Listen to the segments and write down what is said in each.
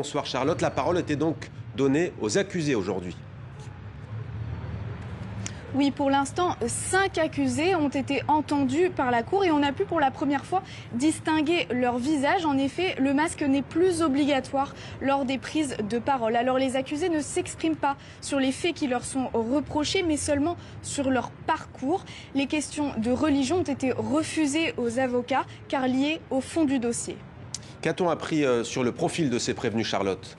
Bonsoir Charlotte, la parole était donc donnée aux accusés aujourd'hui. Oui, pour l'instant, 5 accusés ont été entendus par la Cour et on a pu pour la première fois distinguer leur visage. En effet, le masque n'est plus obligatoire lors des prises de parole. Alors les accusés ne s'expriment pas sur les faits qui leur sont reprochés, mais seulement sur leur parcours. Les questions de religion ont été refusées aux avocats car liées au fond du dossier. Qu'a-t-on appris sur le profil de ces prévenus, Charlotte ?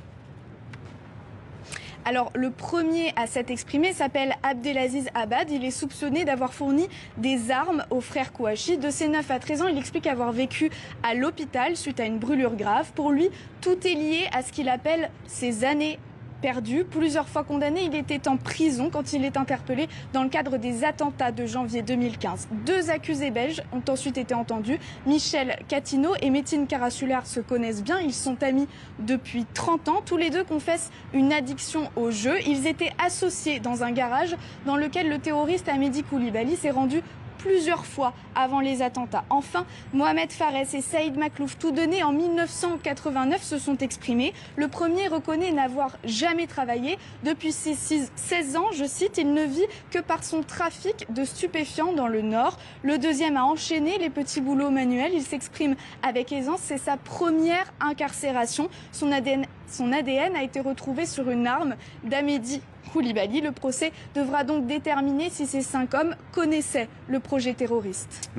Alors, le premier à s'être exprimé s'appelle Abdelaziz Abad. Il est soupçonné d'avoir fourni des armes aux frères Kouachi. De ses 9 à 13 ans, il explique avoir vécu à l'hôpital suite à une brûlure grave. Pour lui, tout est lié à ce qu'il appelle ses années perdu. Plusieurs fois condamné, il était en prison quand il est interpellé dans le cadre des attentats de janvier 2015. 2 accusés belges ont ensuite été entendus. Michel Catino et Métine Carasulaire se connaissent bien. Ils sont amis depuis 30 ans. Tous les deux confessent une addiction au jeu. Ils étaient associés dans un garage dans lequel le terroriste Hamedi Koulibaly s'est rendu plusieurs fois avant les attentats. Enfin, Mohamed Fares et Saïd Maklouf, tous deux nés en 1989, se sont exprimés. Le premier reconnaît n'avoir jamais travaillé. Depuis ses 16 ans, je cite, il ne vit que par son trafic de stupéfiants dans le Nord. Le deuxième a enchaîné les petits boulots manuels. Il s'exprime avec aisance. C'est sa première incarcération. Son ADN a été retrouvé sur une arme d'Hamedi Koulibaly. Le procès devra donc déterminer si ces 5 hommes connaissaient le projet terroriste.